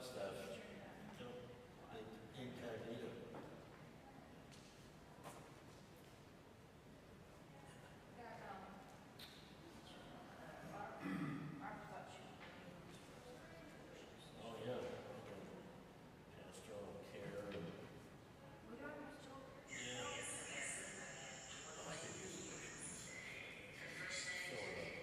fun stuff. Incognito. Oh, yeah. Pastoral care. Yeah. I could use it. Fill it up.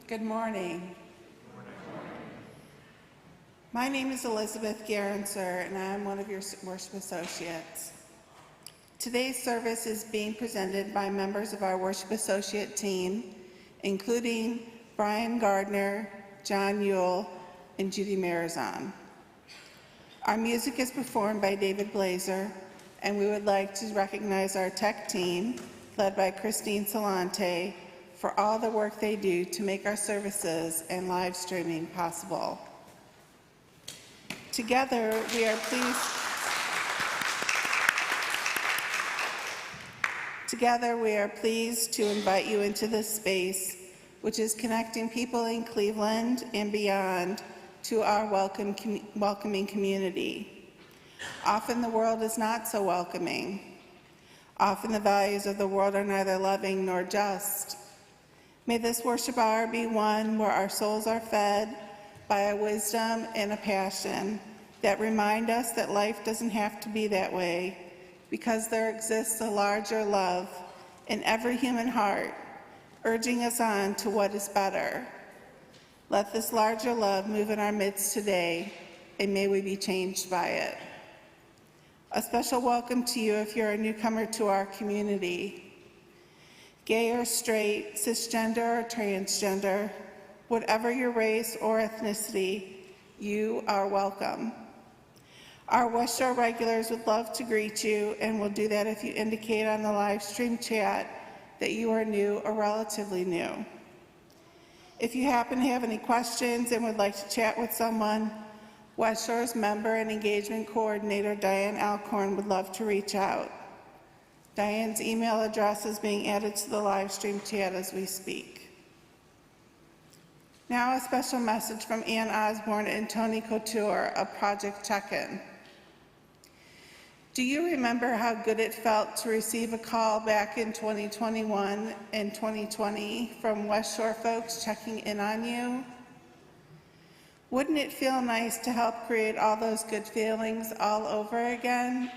Good morning. My name is Elizabeth Garanser, and I'm one of your worship associates. Today's service is being presented by members of our worship associate team, including Brian Gardner, John Yule, and Judy Marizan. Our music is performed by David Blazer, and we would like to recognize our tech team, led by Christine Salante, for all the work they do to make our services and live streaming possible. Together, we are pleased to invite you into this space, which is connecting people in Cleveland and beyond to our welcoming community. Often the world is not so welcoming. Often the values of the world are neither loving nor just. May this worship hour be one where our souls are fed by a wisdom and a passion that remind us that life doesn't have to be that way, because there exists a larger love in every human heart, urging us on to what is better. Let this larger love move in our midst today, and may we be changed by it. A special welcome to you if you're a newcomer to our community. Gay or straight, cisgender or transgender, whatever your race or ethnicity, you are welcome. Our West Shore regulars would love to greet you, and will do that if you indicate on the live stream chat that you are new or relatively new. If you happen to have any questions and would like to chat with someone, West Shore's Member and Engagement Coordinator Diane Alcorn would love to reach out. Diane's email address is being added to the live stream chat as we speak. Now a special message from Ann Osborne and Tony Couture of Project Check-In. Do you remember how good it felt to receive a call back in 2021 and 2020 from West Shore folks checking in on you? Wouldn't it feel nice to help create all those good feelings all over again?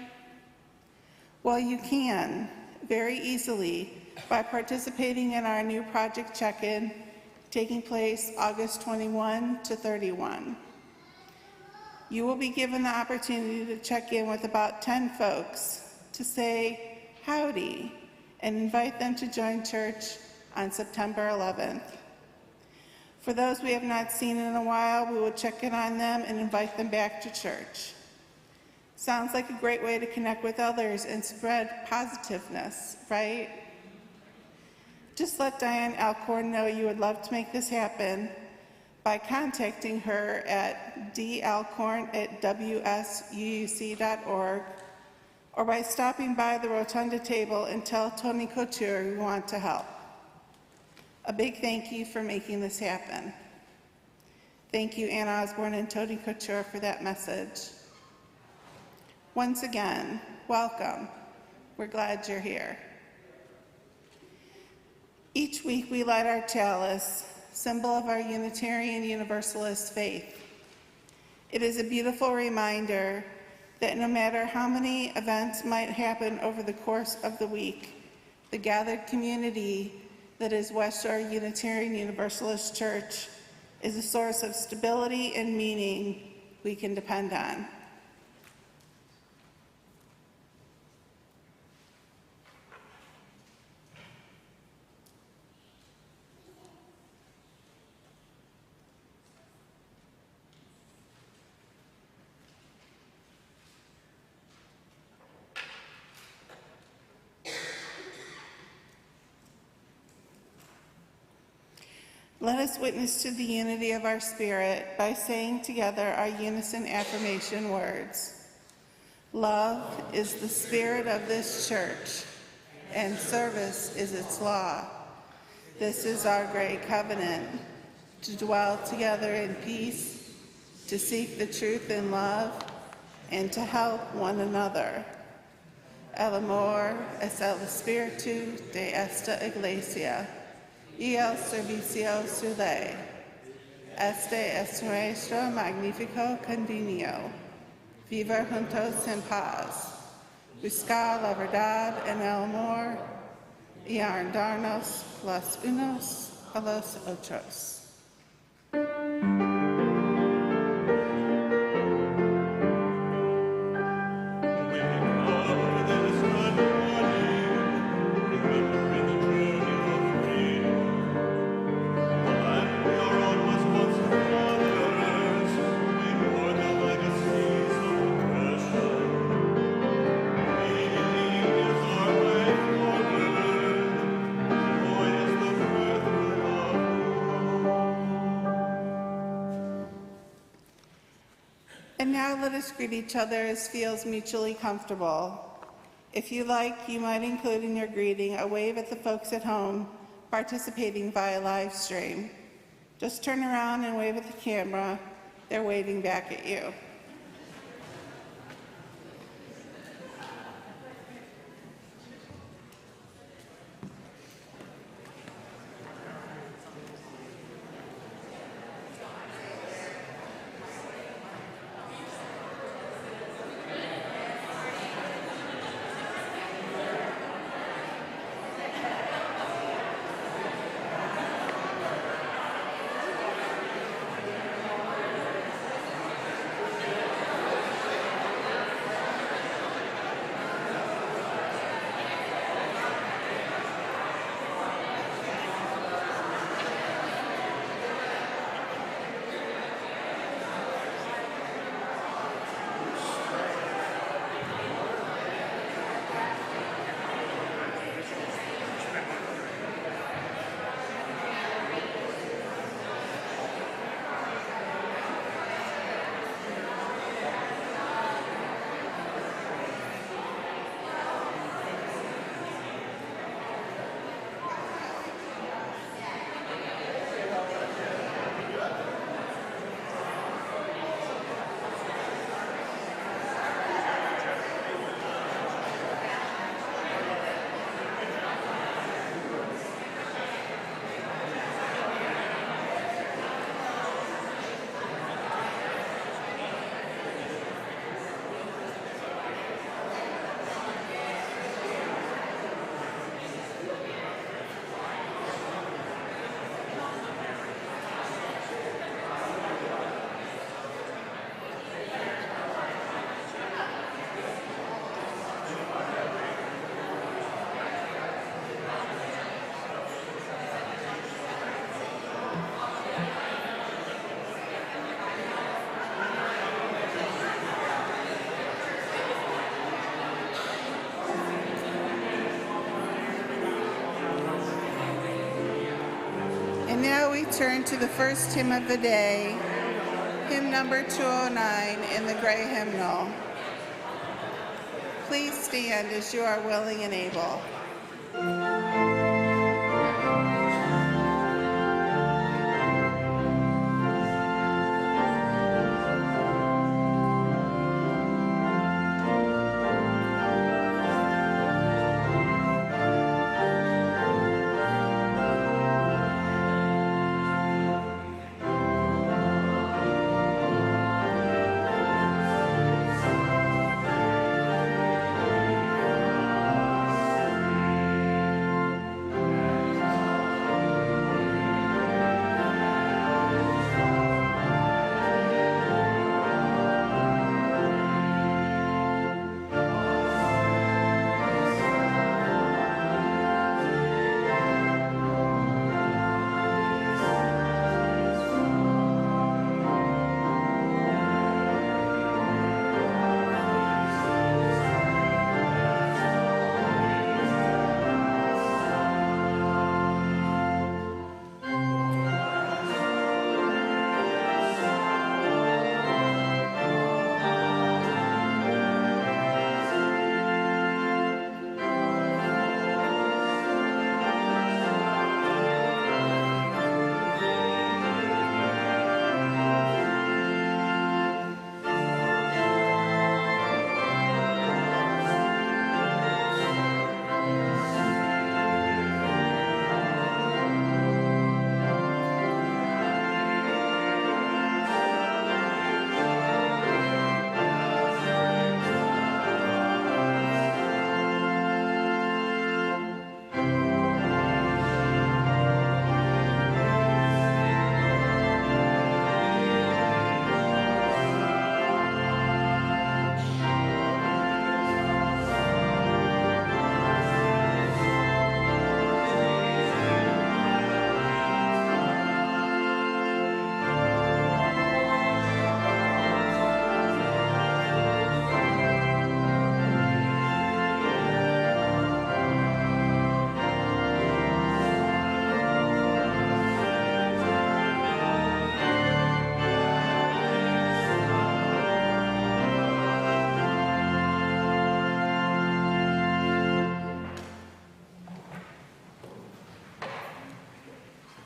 Well, you can, very easily, by participating in our new Project Check-In, taking place August 21 to 31. You will be given the opportunity to check in with about 10 folks to say howdy and invite them to join church on September 11th. For those we have not seen in a while, we will check in on them and invite them back to church. Sounds like a great way to connect with others and spread positiveness, right? Just let Diane Alcorn know you would love to make this happen by contacting her at dalcorn@wsuuc.org, or by stopping by the Rotunda table and tell Tony Couture you want to help. A big thank you for making this happen. Thank you, Ann Osborne and Tony Couture, for that message. Once again, welcome. We're glad you're here. Each week we light our chalice, symbol of our Unitarian Universalist faith. It is a beautiful reminder that no matter how many events might happen over the course of the week, the gathered community that is West Shore Unitarian Universalist Church is a source of stability and meaning we can depend on. Let us witness to the unity of our spirit by saying together our unison affirmation words. Love is the spirit of this church, and service is its law. This is our great covenant, to dwell together in peace, to seek the truth in love, and to help one another. El amor es el espíritu de esta iglesia, y el servicio su ley. Este es nuestro magnífico convenio. Vivir juntos en paz, buscar la verdad en el amor y darnos los unos a los otros. now let us greet each other as feels mutually comfortable. If you like, you might include in your greeting a wave at the folks at home participating via live stream. Just turn around and wave at the camera. They're waving back at you. And now we turn to the first hymn of the day, hymn number 209 in the gray hymnal. Please stand as you are willing and able.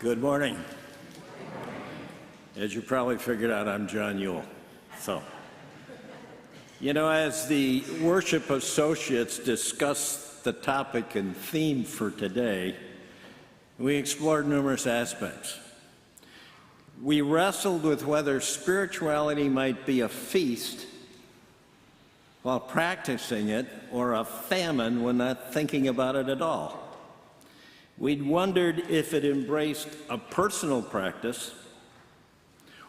Good morning. As you probably figured out, I'm John Yule. As the worship associates discussed the topic and theme for today, we explored numerous aspects. We wrestled with whether spirituality might be a feast while practicing it, or a famine when not thinking about it at all. We'd wondered if it embraced a personal practice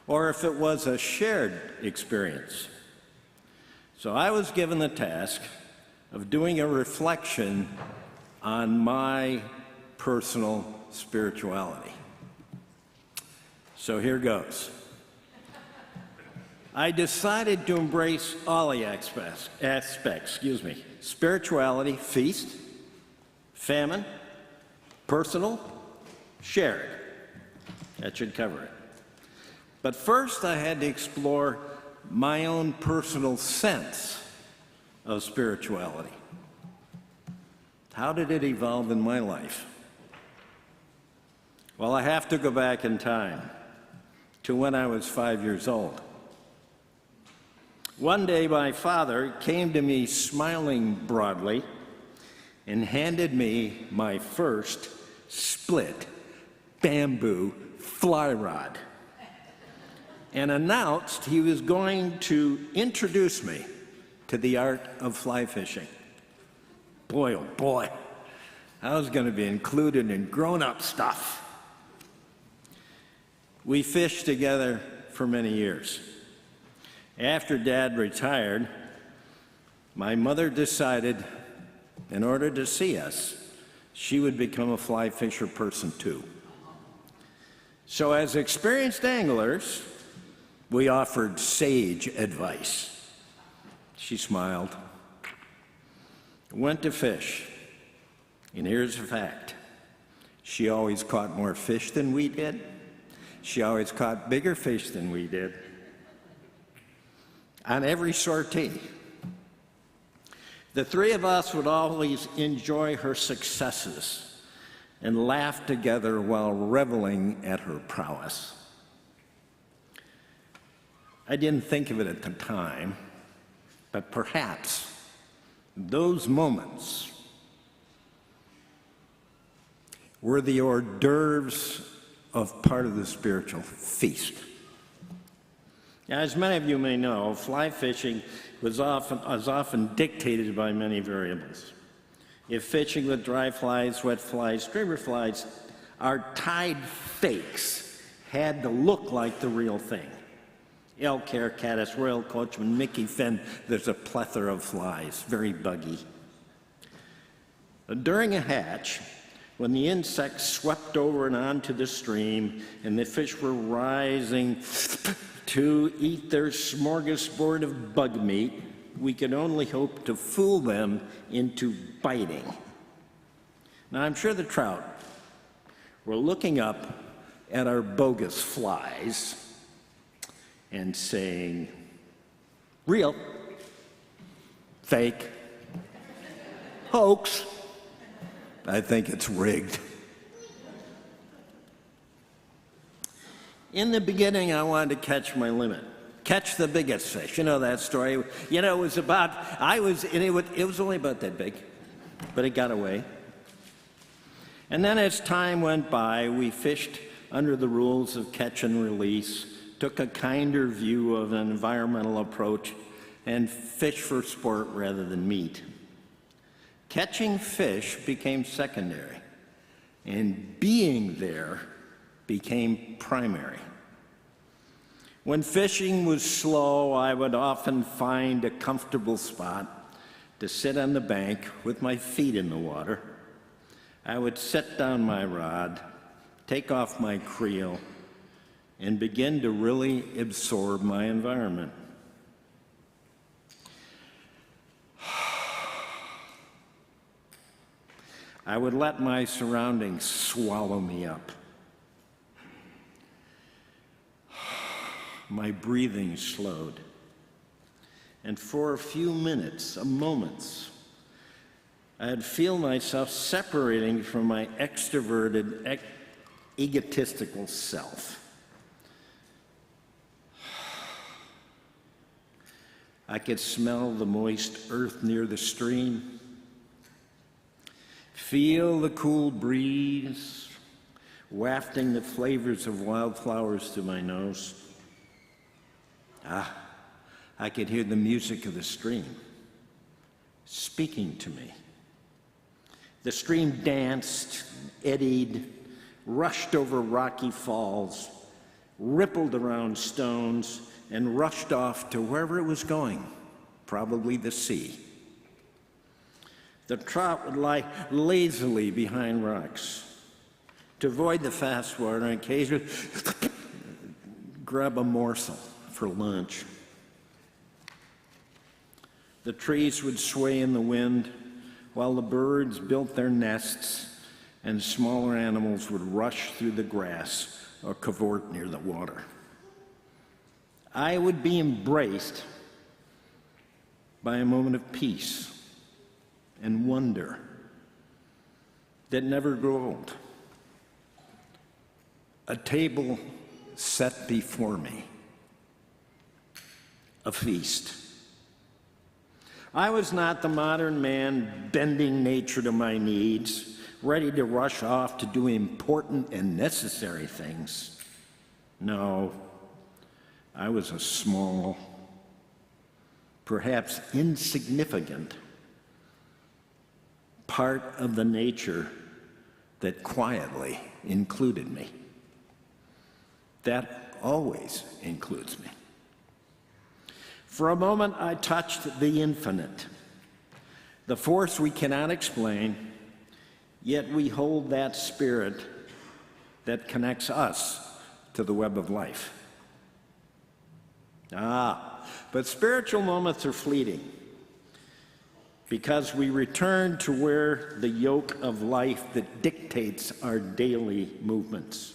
or if it was a shared experience. So I was given the task of doing a reflection on my personal spirituality. So here goes. I decided to embrace all the aspects, spirituality, feast, famine, personal, shared. That should cover it. But first I had to explore my own personal sense of spirituality. How did it evolve in my life? Well, I have to go back in time to when I was 5 years old. One day, my father came to me smiling broadly and handed me my first split bamboo fly rod and announced he was going to introduce me to the art of fly fishing. Boy, oh boy, I was going to be included in grown-up stuff. We fished together for many years. After Dad retired, my mother decided, in order to see us, she would become a fly fisher person too. So as experienced anglers, we offered sage advice. She smiled, went to fish, and here's the fact. She always caught more fish than we did. She always caught bigger fish than we did. On every sortie, the three of us would always enjoy her successes and laugh together while reveling at her prowess. I didn't think of it at the time, but perhaps those moments were the hors d'oeuvres of part of the spiritual feast. Now, as many of you may know, fly fishing is often dictated by many variables. If fishing with dry flies, wet flies, streamer flies, our tide fakes had to look like the real thing. Elk hair, caddis, royal coachman, Mickey fin, there's a plethora of flies, very buggy. During a hatch, when the insects swept over and onto the stream and the fish were rising to eat their smorgasbord of bug meat, we could only hope to fool them into biting. Now, I'm sure the trout were looking up at our bogus flies and saying, real, fake, hoax, I think it's rigged. In the beginning, I wanted to catch my limit, catch the biggest fish. You know that story. It was it was only about that big, but it got away. And then as time went by, we fished under the rules of catch and release, took a kinder view of an environmental approach, and fished for sport rather than meat. Catching fish became secondary, and being there became primary. When fishing was slow, I would often find a comfortable spot to sit on the bank with my feet in the water. I would set down my rod, take off my creel, and begin to really absorb my environment. I would let my surroundings swallow me up. My breathing slowed. And for a few minutes, moments, I'd feel myself separating from my extroverted egotistical self. I could smell the moist earth near the stream, feel the cool breeze wafting the flavors of wildflowers to my nose. I could hear the music of the stream speaking to me. The stream danced, eddied, rushed over rocky falls, rippled around stones, and rushed off to wherever it was going, probably the sea. The trout would lie lazily behind rocks to avoid the fast water and occasionally grab a morsel for lunch. The trees would sway in the wind while the birds built their nests and smaller animals would rush through the grass or cavort near the water. I would be embraced by a moment of peace and wonder that never grew old. A table set before me, a feast. I was not the modern man bending nature to my needs, ready to rush off to do important and necessary things. No, I was a small, perhaps insignificant part of the nature that quietly included me. That always includes me. For a moment, I touched the infinite, the force we cannot explain, yet we hold that spirit that connects us to the web of life. But spiritual moments are fleeting because we return to where the yoke of life that dictates our daily movements.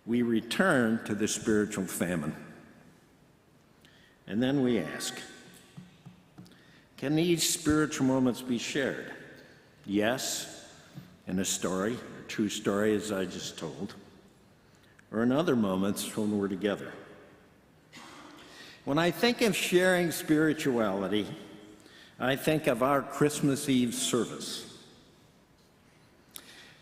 We return to the spiritual famine. And then we ask, can these spiritual moments be shared? Yes, in a story, a true story as I just told, or in other moments when we're together. When I think of sharing spirituality, I think of our Christmas Eve service.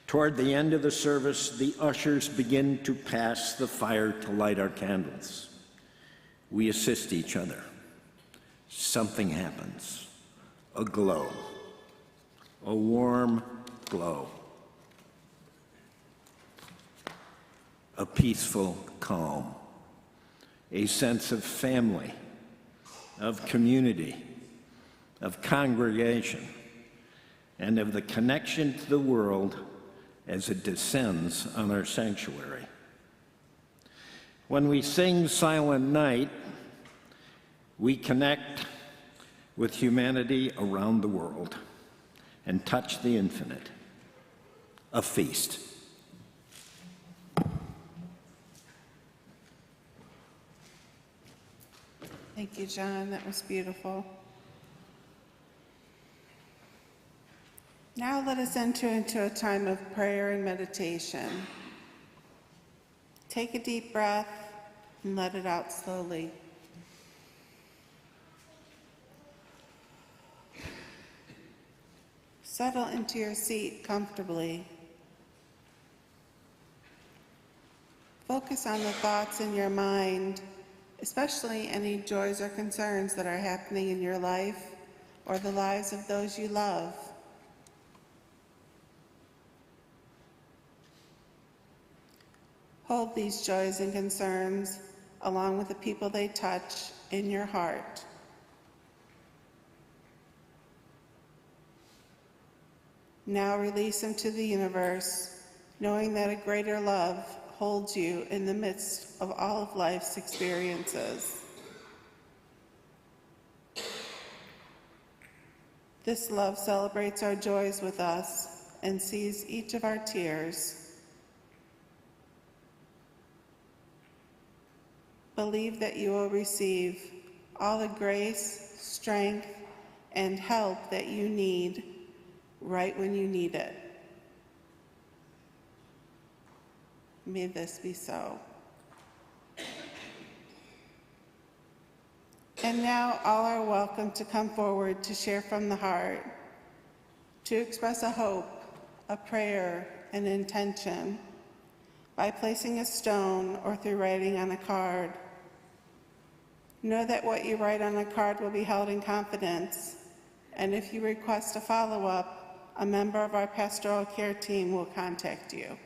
Toward the end of the service, the ushers begin to pass the fire to light our candles. We assist each other. Something happens. A glow. A warm glow. A peaceful calm. A sense of family, of community, of congregation, and of the connection to the world as it descends on our sanctuary. When we sing Silent Night, we connect with humanity around the world and touch the infinite, a feast. Thank you, John. That was beautiful. Now let us enter into a time of prayer and meditation. Take a deep breath and let it out slowly. Settle into your seat comfortably. Focus on the thoughts in your mind, especially any joys or concerns that are happening in your life or the lives of those you love. Hold these joys and concerns along with the people they touch in your heart. Now release them to the universe, knowing that a greater love holds you in the midst of all of life's experiences. This love celebrates our joys with us and sees each of our tears. Believe that you will receive all the grace, strength, and help that you need right when you need it. May this be so. And now all are welcome to come forward to share from the heart, to express a hope, a prayer, an intention, by placing a stone or through writing on a card. Know that what you write on a card will be held in confidence, and if you request a follow-up, a member of our pastoral care team will contact you.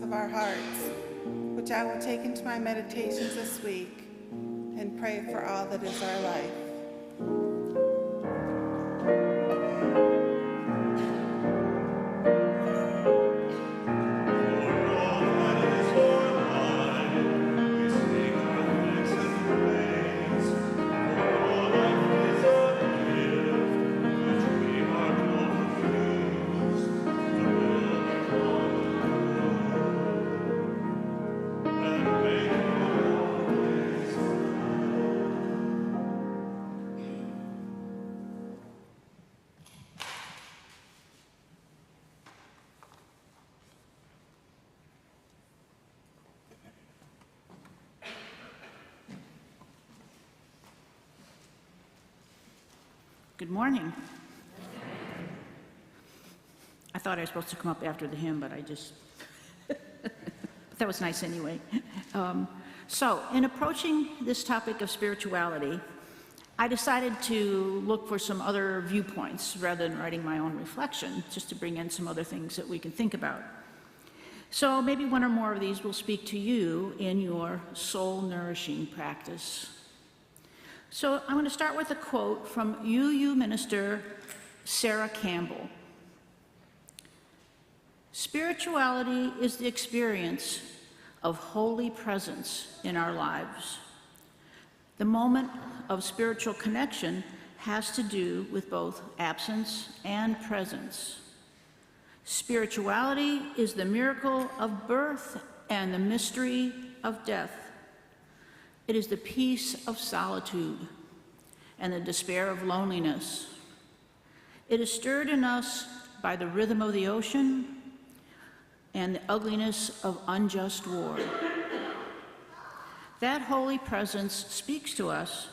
Of our hearts, which I will take into my meditations this week and pray for all that is our life. Good morning. I thought I was supposed to come up after the hymn, but I just, but that was nice anyway. So, in approaching this topic of spirituality, I decided to look for some other viewpoints rather than writing my own reflection, just to bring in some other things that we can think about. So maybe one or more of these will speak to you in your soul-nourishing practice. So I'm going to start with a quote from UU minister Sarah Campbell. Spirituality is the experience of holy presence in our lives. The moment of spiritual connection has to do with both absence and presence. Spirituality is the miracle of birth and the mystery of death. It is the peace of solitude and the despair of loneliness. It is stirred in us by the rhythm of the ocean and the ugliness of unjust war. That holy presence speaks to us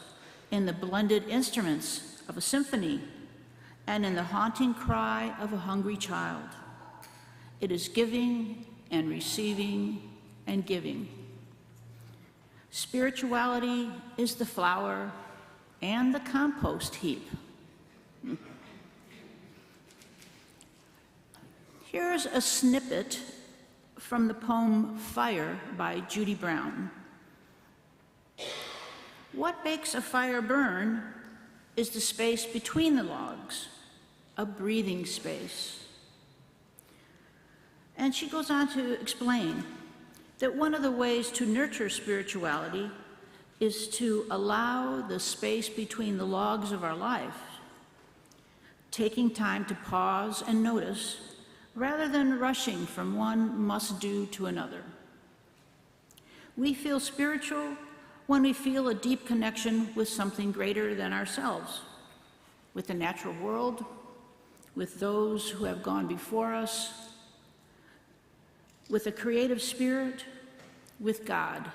in the blended instruments of a symphony and in the haunting cry of a hungry child. It is giving and receiving and giving. Spirituality is the flower and the compost heap. Here's a snippet from the poem Fire by Judy Brown. What makes a fire burn is the space between the logs, a breathing space. And she goes on to explain that one of the ways to nurture spirituality is to allow the space between the logs of our life, taking time to pause and notice rather than rushing from one must-do to another. We feel spiritual when we feel a deep connection with something greater than ourselves, with the natural world, with those who have gone before us, with a creative spirit, with God.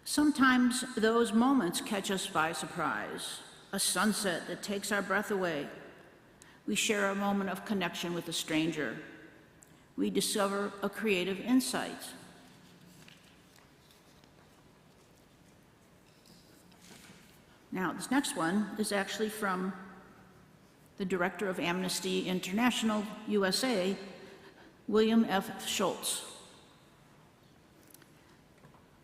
Sometimes those moments catch us by surprise, a sunset that takes our breath away. We share a moment of connection with a stranger. We discover a creative insight. Now, this next one is actually from the director of Amnesty International USA, William F. Schultz.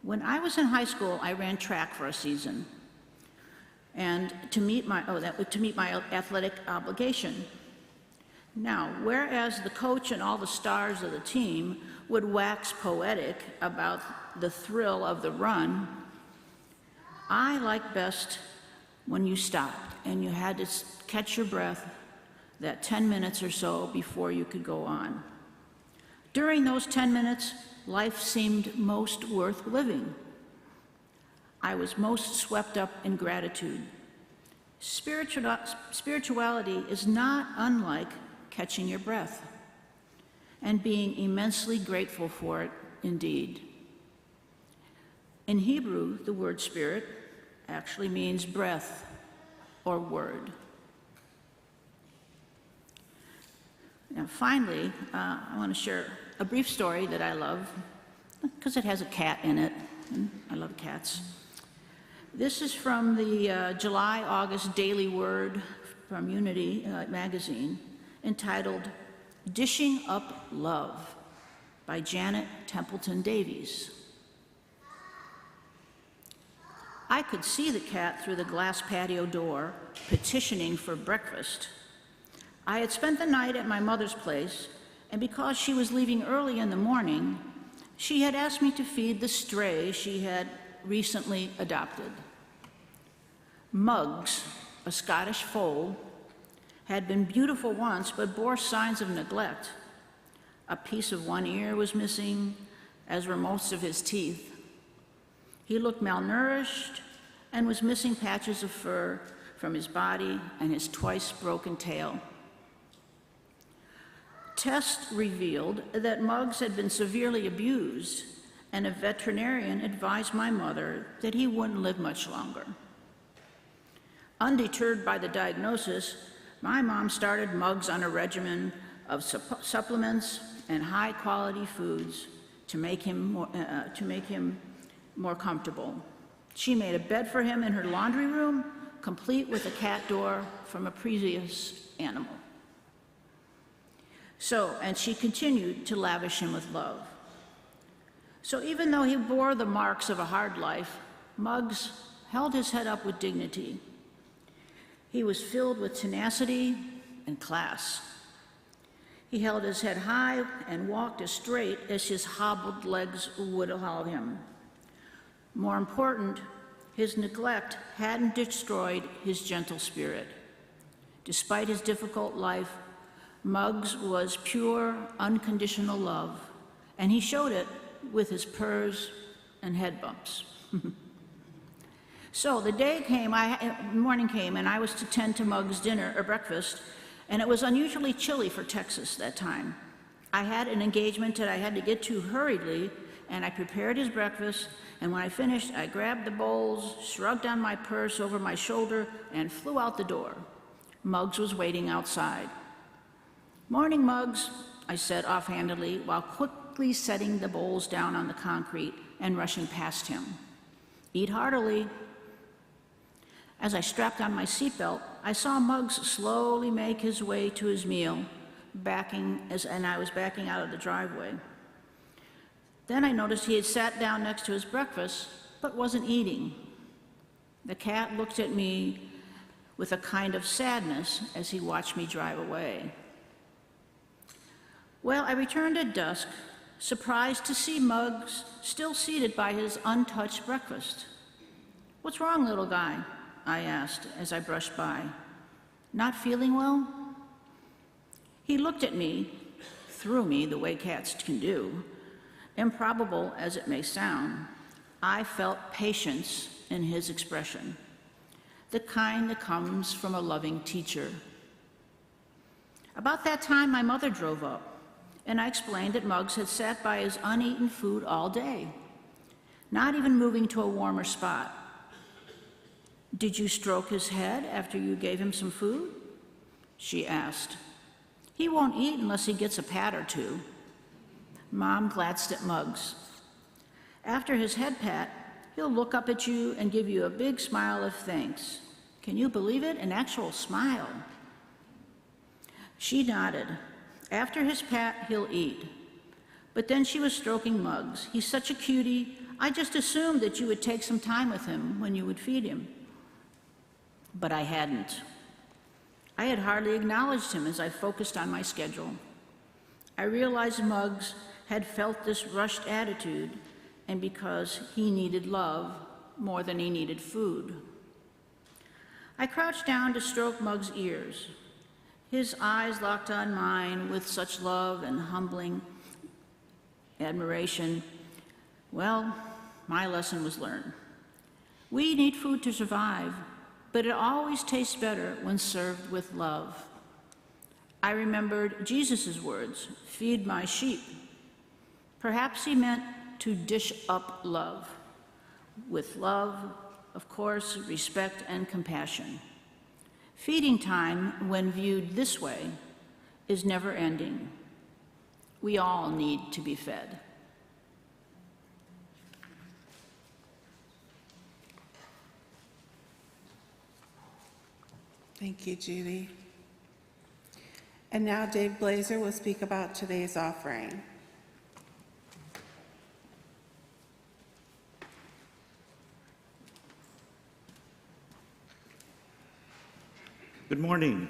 When I was in high school, I ran track for a season, and to meet my athletic obligation. Now, whereas the coach and all the stars of the team would wax poetic about the thrill of the run, I liked best when you stopped and you had to catch your breath that 10 minutes or so before you could go on. During those 10 minutes, life seemed most worth living. I was most swept up in gratitude. Spirituality is not unlike catching your breath and being immensely grateful for it indeed. In Hebrew, the word spirit actually means breath or word. Now, finally, I want to share a brief story that I love because it has a cat in it, and I love cats. This is from the July-August Daily Word from Unity magazine, entitled Dishing Up Love by Janet Templeton Davies. I could see the cat through the glass patio door, petitioning for breakfast. I had spent the night at my mother's place, and because she was leaving early in the morning, she had asked me to feed the stray she had recently adopted. Muggs, a Scottish foal, had been beautiful once but bore signs of neglect. A piece of one ear was missing, as were most of his teeth. He looked malnourished and was missing patches of fur from his body and his twice broken tail. Tests revealed that Muggs had been severely abused, and a veterinarian advised my mother that he wouldn't live much longer. Undeterred by the diagnosis, my mom started Muggs on a regimen of supplements and high-quality foods to make him more comfortable. She made a bed for him in her laundry room, complete with a cat door from a previous animal. And she continued to lavish him with love. So even though he bore the marks of a hard life, Muggs held his head up with dignity. He was filled with tenacity and class. He held his head high and walked as straight as his hobbled legs would allow him. More important, his neglect hadn't destroyed his gentle spirit. Despite his difficult life, Muggs was pure, unconditional love, and he showed it with his purrs and head bumps. So the morning came, and I was to tend to Muggs' dinner or breakfast, and it was unusually chilly for Texas that time. I had an engagement that I had to get to hurriedly, and I prepared his breakfast, and when I finished, I grabbed the bowls, shrugged on my purse over my shoulder, and flew out the door. Muggs was waiting outside. "Morning, Muggs," I said offhandedly, while quickly setting the bowls down on the concrete and rushing past him. "Eat heartily." As I strapped on my seatbelt, I saw Muggs slowly make his way to his meal, and I was backing out of the driveway. Then I noticed he had sat down next to his breakfast, but wasn't eating. The cat looked at me with a kind of sadness as he watched me drive away. Well, I returned at dusk, surprised to see Muggs still seated by his untouched breakfast. "What's wrong, little guy?" I asked as I brushed by. "Not feeling well?" He looked at me, through me the way cats can do. Improbable as it may sound, I felt patience in his expression, the kind that comes from a loving teacher. About that time, my mother drove up, and I explained that Muggs had sat by his uneaten food all day, not even moving to a warmer spot. "Did you stroke his head after you gave him some food?" she asked. "He won't eat unless he gets a pat or two." Mom glanced at Muggs. After his head pat, he'll look up at you and give you a big smile of thanks. Can you believe it? An actual smile. She nodded. After his pat, he'll eat. But then she was stroking Muggs. "He's such a cutie. I just assumed that you would take some time with him when you would feed him." But I hadn't. I had hardly acknowledged him as I focused on my schedule. I realized Muggs had felt this rushed attitude, and because he needed love more than he needed food. I crouched down to stroke Muggs' ears. His eyes locked on mine with such love and humbling admiration. Well, my lesson was learned. We need food to survive, but it always tastes better when served with love. I remembered Jesus' words, "Feed my sheep." Perhaps he meant to dish up love. With love, of course, respect and compassion. Feeding time, when viewed this way, is never ending. We all need to be fed. Thank you, Judy. And now Dave Blazer will speak about today's offering. Good morning,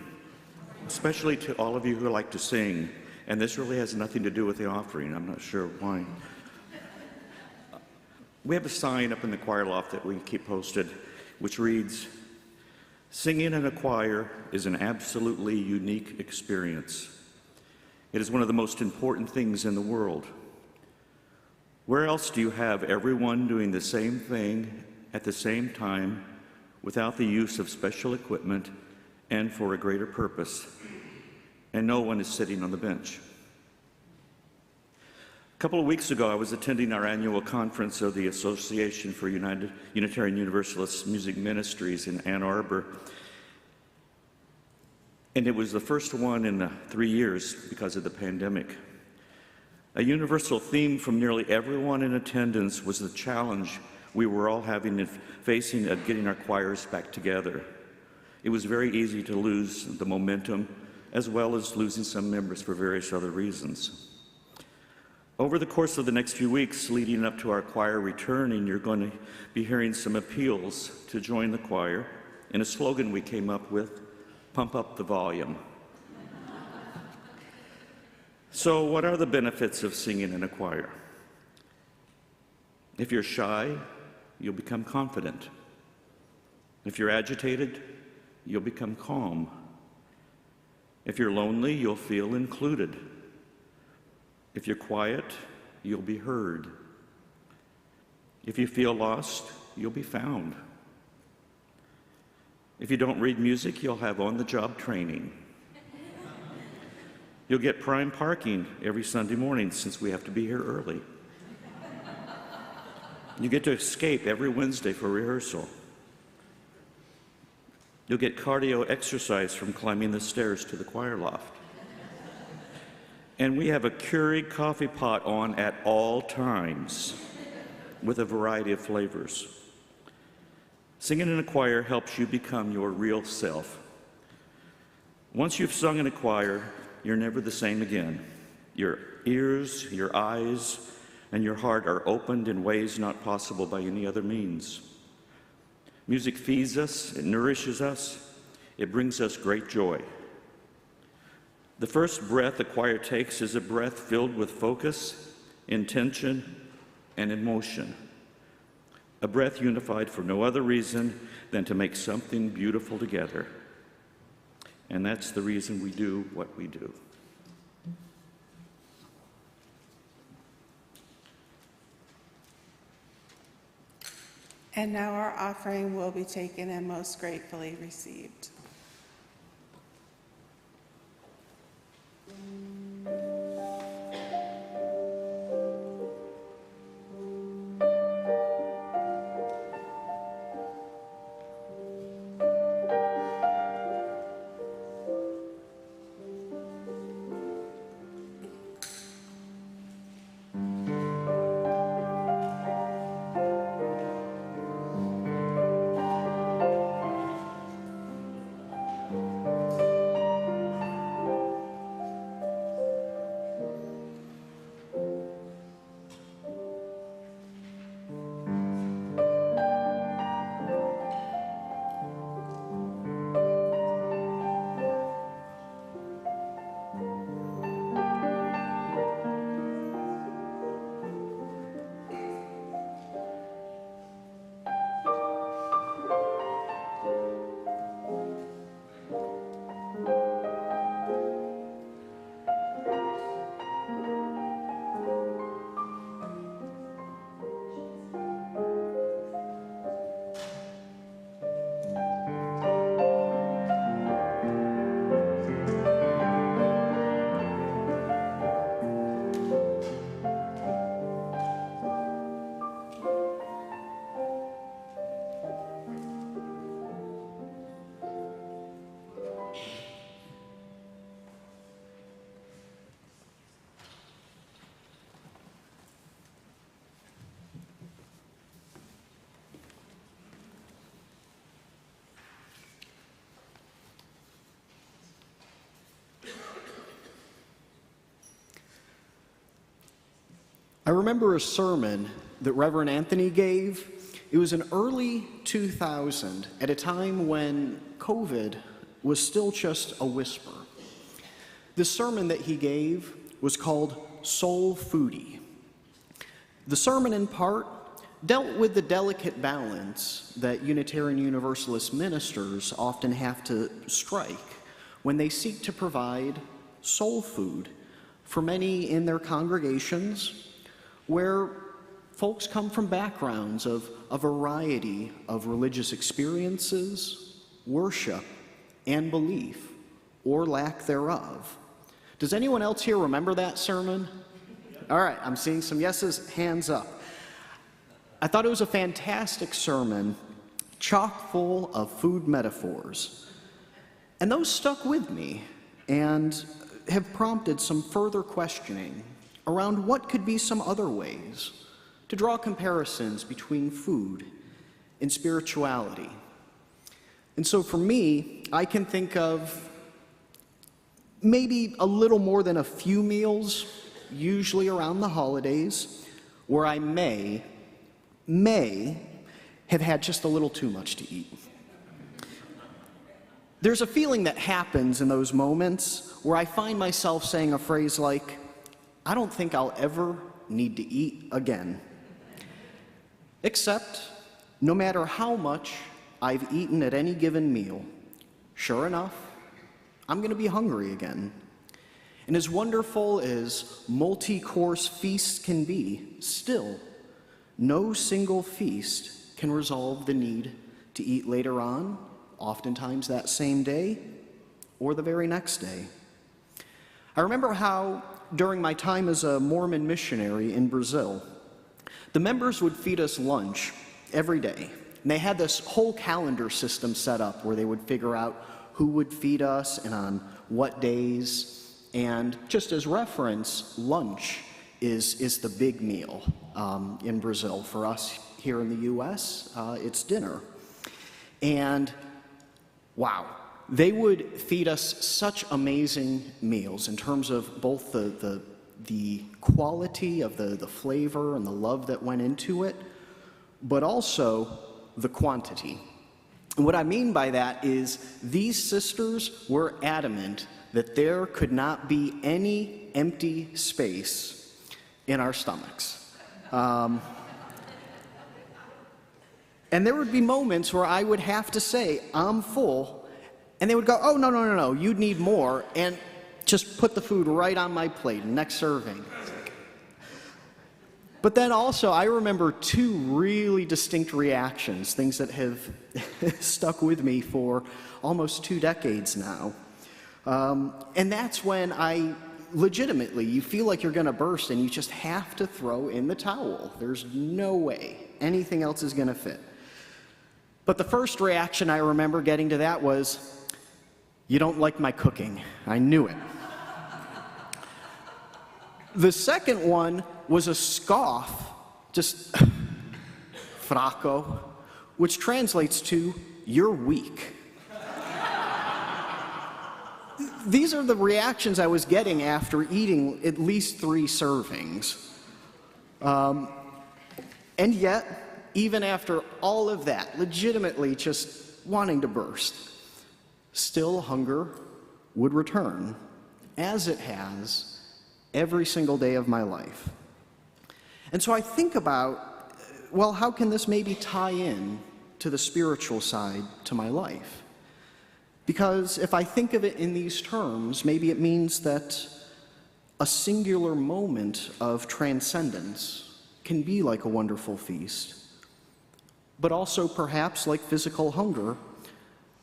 especially to all of you who like to sing. And this really has nothing to do with the offering. I'm not sure why. We have a sign up in the choir loft that we keep posted, which reads, "Singing in a choir is an absolutely unique experience. It is one of the most important things in the world. Where else do you have everyone doing the same thing at the same time without the use of special equipment and for a greater purpose, and no one is sitting on the bench? A couple of weeks ago, I was attending our annual conference of the Association for Unitarian Universalist Music Ministries in Ann Arbor. And it was the first one in 3 years because of the pandemic. A universal theme from nearly everyone in attendance was the challenge we were all having and facing of getting our choirs back together. It was very easy to lose the momentum, as well as losing some members for various other reasons. Over the course of the next few weeks leading up to our choir returning, you're going to be hearing some appeals to join the choir and a slogan we came up with, "Pump up the volume." So what are the benefits of singing in a choir? If you're shy, you'll become confident. If you're agitated, you'll become calm. If you're lonely, you'll feel included. If you're quiet, you'll be heard. If you feel lost, you'll be found. If you don't read music, you'll have on-the-job training. You'll get prime parking every Sunday morning since we have to be here early. You get to escape every Wednesday for rehearsal. You'll get cardio exercise from climbing the stairs to the choir loft. And we have a Keurig coffee pot on at all times with a variety of flavors. Singing in a choir helps you become your real self. Once you've sung in a choir, you're never the same again. Your ears, your eyes, and your heart are opened in ways not possible by any other means. Music feeds us, it nourishes us, it brings us great joy. The first breath a choir takes is a breath filled with focus, intention, and emotion. A breath unified for no other reason than to make something beautiful together. And that's the reason we do what we do. And now our offering will be taken and most gratefully received. I remember a sermon that Reverend Anthony gave. It was in early 2000, at a time when COVID was still just a whisper. The sermon that he gave was called Soul Foodie. The sermon, in part, dealt with the delicate balance that Unitarian Universalist ministers often have to strike when they seek to provide soul food for many in their congregations, where folks come from backgrounds of a variety of religious experiences, worship, and belief, or lack thereof. Does anyone else here remember that sermon? All right, I'm seeing some yeses, hands up. I thought it was a fantastic sermon, chock full of food metaphors. And those stuck with me and have prompted some further questioning around what could be some other ways to draw comparisons between food and spirituality. And so for me, I can think of maybe a little more than a few meals, usually around the holidays, where I may have had just a little too much to eat. There's a feeling that happens in those moments where I find myself saying a phrase like, I don't think I'll ever need to eat again. Except, no matter how much I've eaten at any given meal, sure enough, I'm going to be hungry again. And as wonderful as multi-course feasts can be, still, no single feast can resolve the need to eat later on, oftentimes that same day or the very next day. I remember how, during my time as a Mormon missionary in Brazil, the members would feed us lunch every day. And they had this whole calendar system set up where they would figure out who would feed us and on what days. And just as reference, lunch is the big meal in Brazil. For us here in the U.S., it's dinner. And wow, they would feed us such amazing meals in terms of both the quality of the flavor and the love that went into it, but also the quantity. And what I mean by that is these sisters were adamant that there could not be any empty space in our stomachs. And there would be moments where I would have to say, I'm full, and they would go, oh, no, you'd need more, and just put the food right on my plate, next serving. But then also, I remember two really distinct reactions, things that have stuck with me for almost 2 decades now. And that's when legitimately, you feel like you're going to burst and you just have to throw in the towel. There's no way anything else is going to fit. But the first reaction I remember getting to that was, you don't like my cooking. I knew it. The second one was a scoff, just fraco, which translates to, you're weak. These are the reactions I was getting after eating at least 3 servings. And yet, even after all of that, legitimately just wanting to burst, still hunger would return, as it has every single day of my life. And so I think about, well, how can this maybe tie in to the spiritual side to my life? Because if I think of it in these terms, maybe it means that a singular moment of transcendence can be like a wonderful feast. But also perhaps like physical hunger,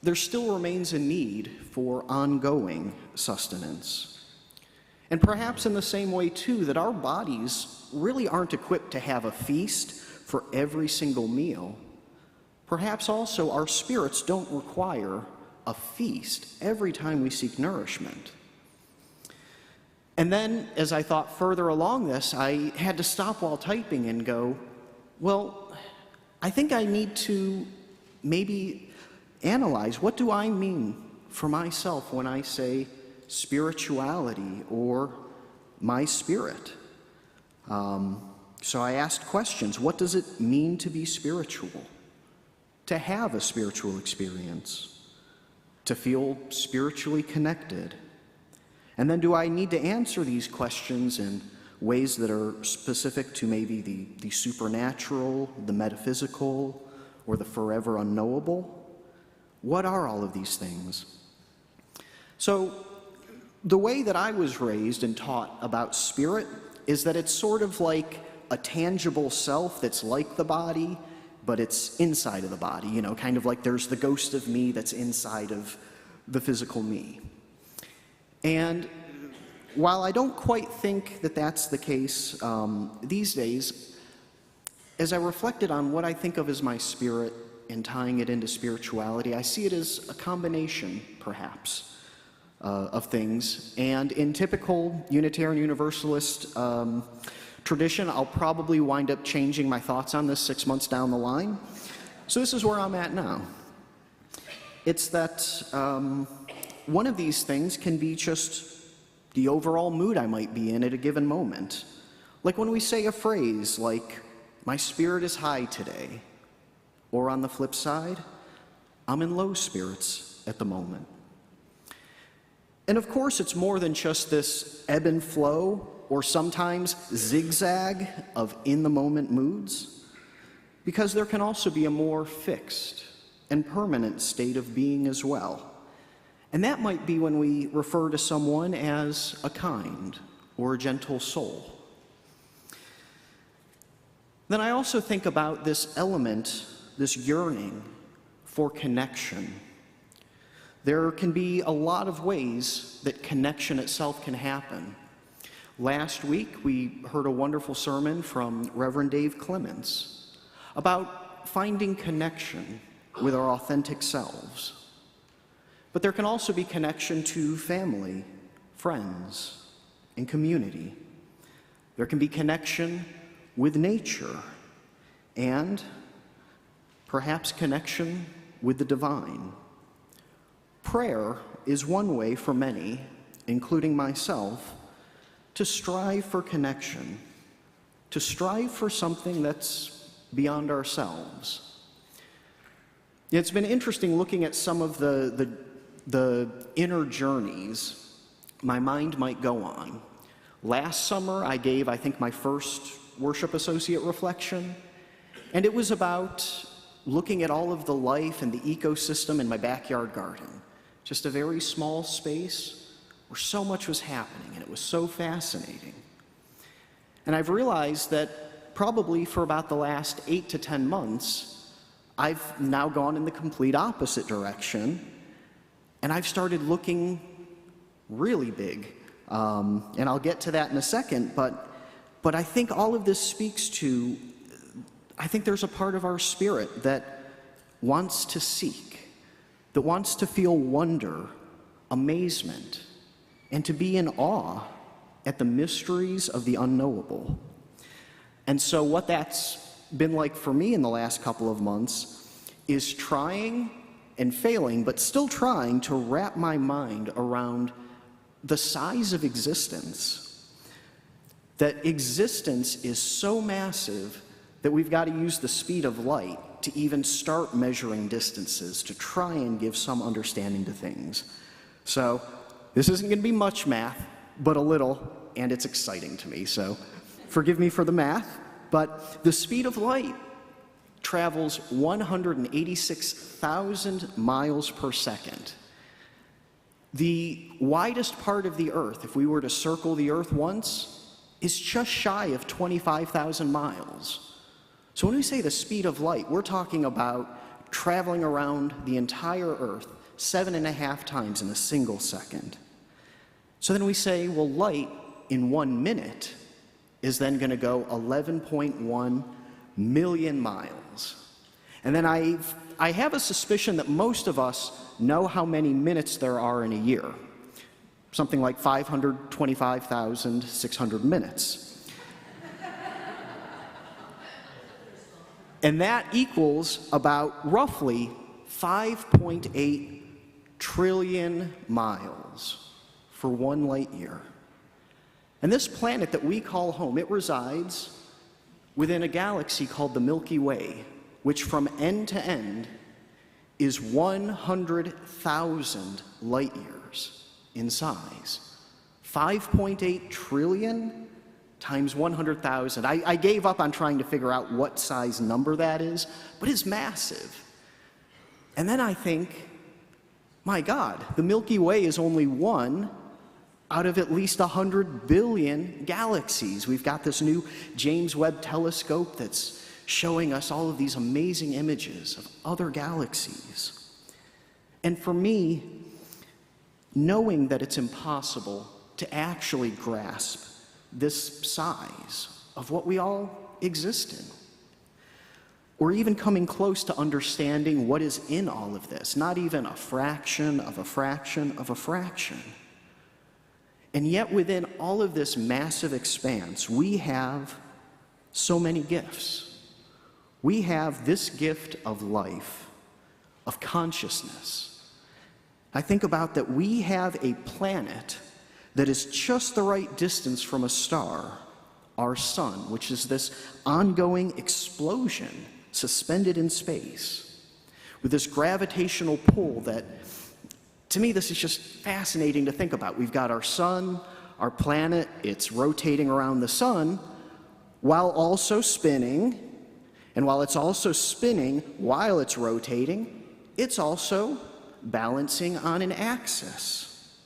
there still remains a need for ongoing sustenance. And perhaps in the same way, too, that our bodies really aren't equipped to have a feast for every single meal. Perhaps also our spirits don't require a feast every time we seek nourishment. And then, as I thought further along this, I had to stop while typing and go, well, I think I need to maybe analyze, what do I mean for myself when I say spirituality or my spirit? So I asked questions. What does it mean to be spiritual? To have a spiritual experience? To feel spiritually connected? And then do I need to answer these questions in ways that are specific to maybe the supernatural, the metaphysical, or the forever unknowable? What are all of these things? So the way that I was raised and taught about spirit is that it's sort of like a tangible self that's like the body, but it's inside of the body, you know, kind of like there's the ghost of me that's inside of the physical me. And while I don't quite think that that's the case these days, as I reflected on what I think of as my spirit and tying it into spirituality, I see it as a combination, perhaps, of things. And in typical Unitarian Universalist tradition, I'll probably wind up changing my thoughts on this 6 months down the line. So this is where I'm at now. It's that one of these things can be just the overall mood I might be in at a given moment. Like when we say a phrase like, "My spirit is high today," or on the flip side, "I'm in low spirits at the moment." And of course, it's more than just this ebb and flow, or sometimes zigzag of in-the-moment moods, because there can also be a more fixed and permanent state of being as well. And that might be when we refer to someone as a kind or a gentle soul. Then I also think about this element, this yearning for connection. There can be a lot of ways that connection itself can happen. Last week, we heard a wonderful sermon from Reverend Dave Clements about finding connection with our authentic selves. But there can also be connection to family, friends, and community. There can be connection with nature, and perhaps connection with the divine. Prayer is one way for many, including myself, to strive for connection, to strive for something that's beyond ourselves. It's been interesting looking at some of the inner journeys my mind might go on. Last summer, I gave, I think, my first worship associate reflection, and it was about looking at all of the life and the ecosystem in my backyard garden. Just a very small space where so much was happening, and it was so fascinating. And I've realized that probably for about the last 8 to 10 months, I've now gone in the complete opposite direction, and I've started looking really big. And I'll get to that in a second, but I think all of this speaks to, I think there's a part of our spirit that wants to seek, that wants to feel wonder, amazement, and to be in awe at the mysteries of the unknowable. And so what that's been like for me in the last couple of months is trying and failing, but still trying to wrap my mind around the size of existence. That existence is so massive that we've got to use the speed of light to even start measuring distances to try and give some understanding to things. So this isn't going to be much math, but a little, and it's exciting to me, so forgive me for the math, but the speed of light travels 186,000 miles per second. The widest part of the Earth, if we were to circle the Earth once, is just shy of 25,000 miles. So when we say the speed of light, we're talking about traveling around the entire Earth 7.5 times in a single second. So then we say, well, light in 1 minute is then going to go 11.1 million miles. And then I have a suspicion that most of us know how many minutes there are in a year. Something like 525,600 minutes. And that equals about roughly 5.8 trillion miles for 1 light year. And this planet that we call home, it resides within a galaxy called the Milky Way, which from end to end is 100,000 light years in size. 5.8 trillion times 100,000. I gave up on trying to figure out what size number that is, but it's massive. And then I think, my God, the Milky Way is only one out of at least 100 billion galaxies. We've got this new James Webb telescope that's showing us all of these amazing images of other galaxies. And for me, knowing that it's impossible to actually grasp this size of what we all exist in. Or even coming close to understanding what is in all of this, not even a fraction of a fraction of a fraction. And yet within all of this massive expanse, we have so many gifts. We have this gift of life, of consciousness. I think about that we have a planet that is just the right distance from a star, our sun, which is this ongoing explosion suspended in space, with this gravitational pull that, to me, this is just fascinating to think about. We've got our sun, our planet, it's rotating around the sun, while also spinning, and while it's also spinning, while it's rotating, it's also balancing on an axis.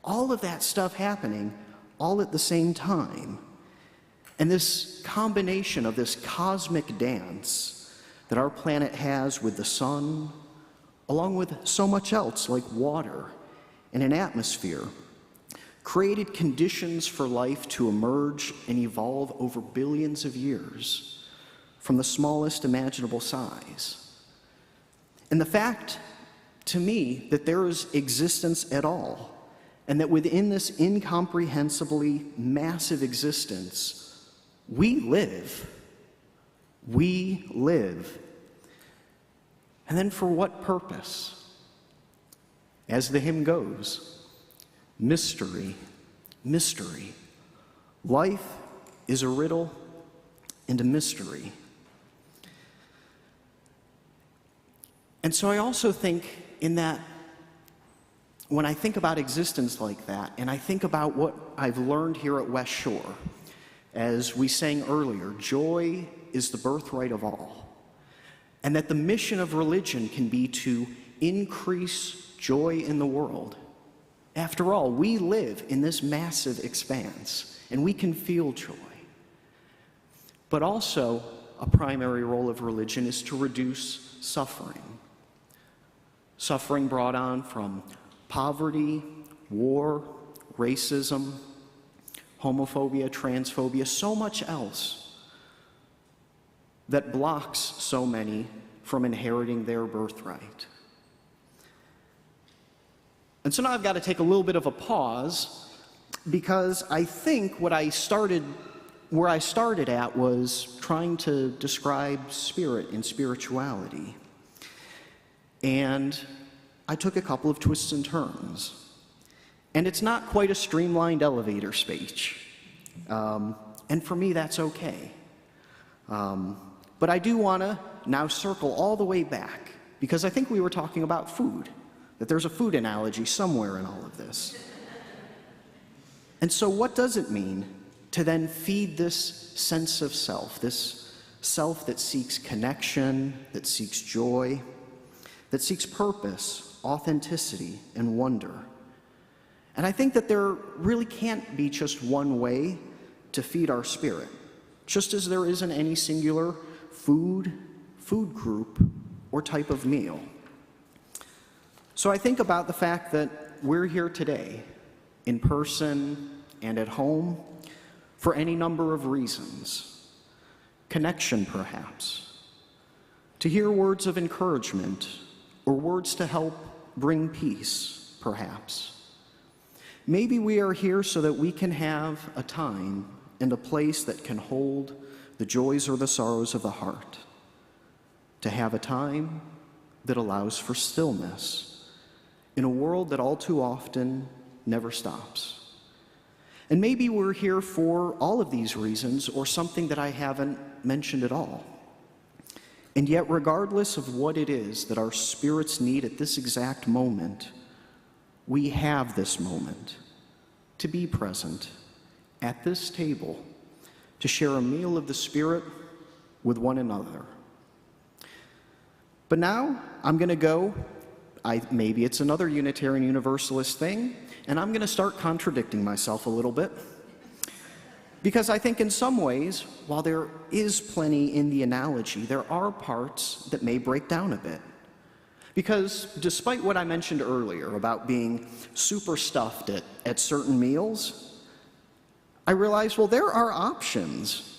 All of that stuff happening all at the same time. And this combination of this cosmic dance that our planet has with the sun, along with so much else like water and an atmosphere, created conditions for life to emerge and evolve over billions of years from the smallest imaginable size. And the fact, to me, that there is existence at all, and that within this incomprehensibly massive existence, we live. We live. And then for what purpose? As the hymn goes, mystery, mystery. Life is a riddle and a mystery. And so I also think in that, when I think about existence like that, and I think about what I've learned here at West Shore, as we sang earlier, joy is the birthright of all. And that the mission of religion can be to increase joy in the world. After all, we live in this massive expanse, and we can feel joy. But also, a primary role of religion is to reduce suffering. Suffering brought on from poverty, war, racism, homophobia, transphobia, so much else that blocks so many from inheriting their birthright. And so now I've got to take a little bit of a pause, because I think where I started at was trying to describe spirit and spirituality. And I took a couple of twists and turns. And it's not quite a streamlined elevator speech. And for me, that's okay. But I do want to now circle all the way back, because I think we were talking about food, that there's a food analogy somewhere in all of this. And so what does it mean to then feed this sense of self, this self that seeks connection, that seeks joy, that seeks purpose, authenticity, and wonder? And I think that there really can't be just one way to feed our spirit, just as there isn't any singular food group, or type of meal. So I think about the fact that we're here today, in person and at home, for any number of reasons. Connection, perhaps. To hear words of encouragement, or words to help bring peace, perhaps. Maybe we are here so that we can have a time and a place that can hold the joys or the sorrows of the heart, to have a time that allows for stillness in a world that all too often never stops. And maybe we're here for all of these reasons, or something that I haven't mentioned at all. And yet, regardless of what it is that our spirits need at this exact moment, we have this moment to be present at this table, to share a meal of the Spirit with one another. But now I'm going to go, maybe it's another Unitarian Universalist thing, and I'm going to start contradicting myself a little bit. Because I think in some ways, while there is plenty in the analogy, there are parts that may break down a bit. Because despite what I mentioned earlier about being super stuffed at certain meals, I realized, well, there are options.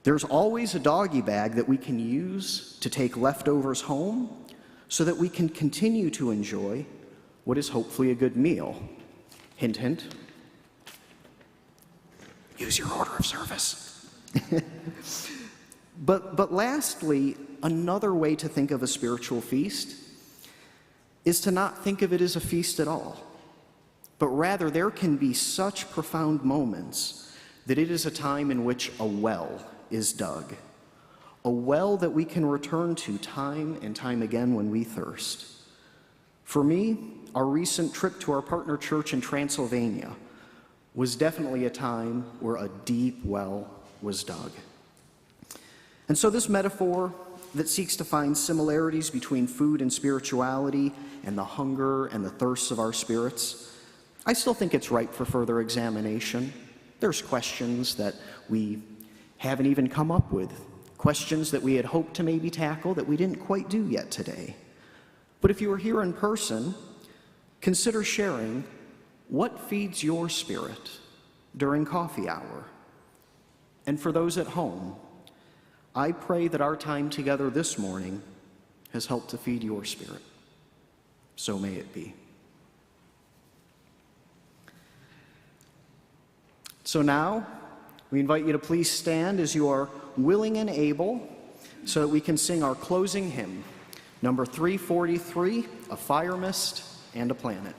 There's always a doggy bag that we can use to take leftovers home so that we can continue to enjoy what is hopefully a good meal. Hint, hint. Use your order of service. But lastly, another way to think of a spiritual feast is to not think of it as a feast at all, but rather there can be such profound moments that it is a time in which a well is dug, a well that we can return to time and time again when we thirst. For me, our recent trip to our partner church in Transylvania was definitely a time where a deep well was dug. And so this metaphor that seeks to find similarities between food and spirituality and the hunger and the thirsts of our spirits, I still think it's ripe for further examination. There's questions that we haven't even come up with, questions that we had hoped to maybe tackle that we didn't quite do yet today. But if you are here in person, consider sharing what feeds your spirit during coffee hour. And for those at home, I pray that our time together this morning has helped to feed your spirit. So may it be. So now, we invite you to please stand as you are willing and able so that we can sing our closing hymn, number 343, A Fire Mist and a Planet.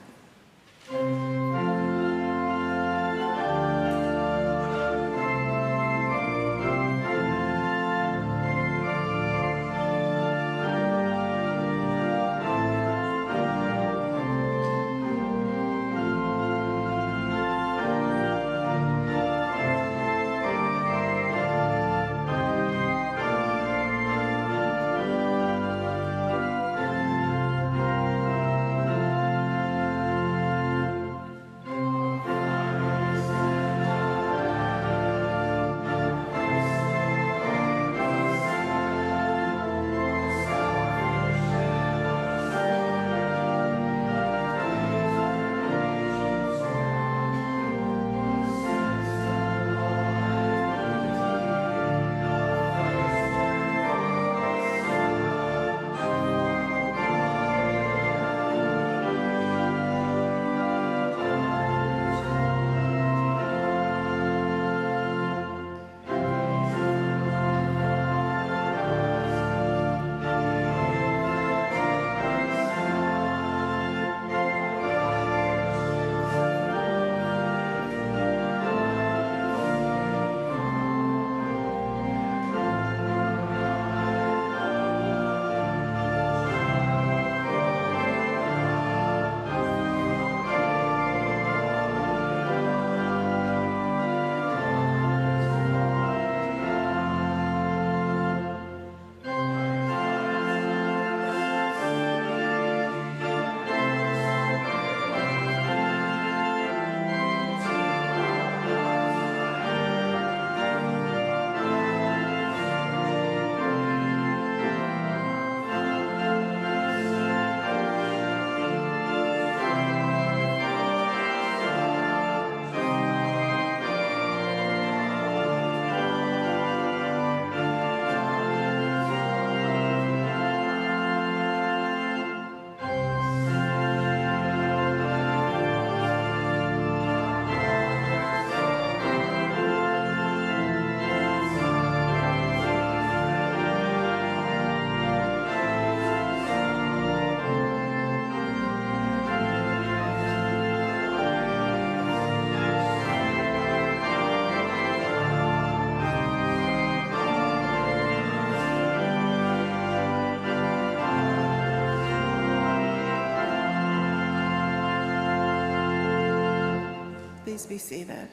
Please be seated.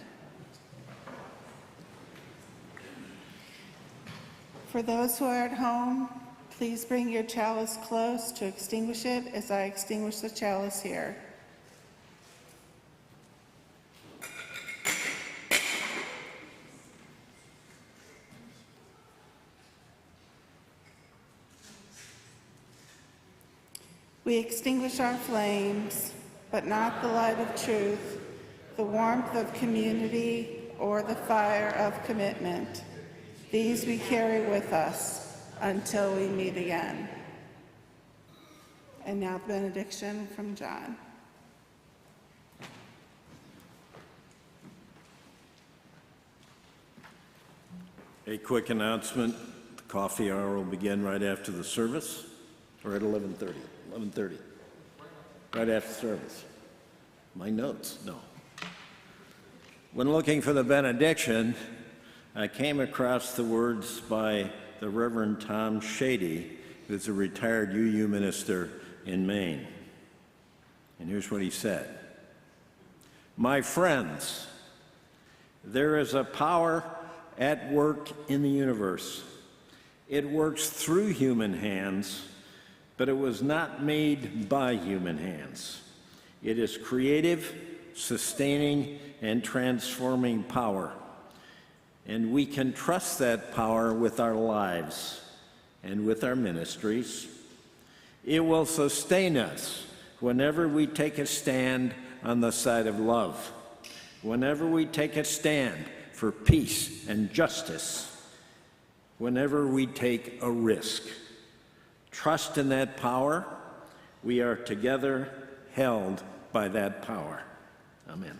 For those who are at home, please bring your chalice close to extinguish it as I extinguish the chalice here. We extinguish our flames, but not the light of truth, the warmth of community, or the fire of commitment. These we carry with us until we meet again. And now the benediction from John. A quick announcement. The coffee hour will begin right after the service, or at 11:30. 11:30. Right after service. My notes? No. When looking for the benediction, I came across the words by the Reverend Tom Shady, who's a retired UU minister in Maine. And here's what he said. My friends, there is a power at work in the universe. It works through human hands, but it was not made by human hands. It is creative, sustaining, and transforming power. And we can trust that power with our lives and with our ministries. It will sustain us whenever we take a stand on the side of love, whenever we take a stand for peace and justice, whenever we take a risk. Trust in that power. We are together held by that power. Amen.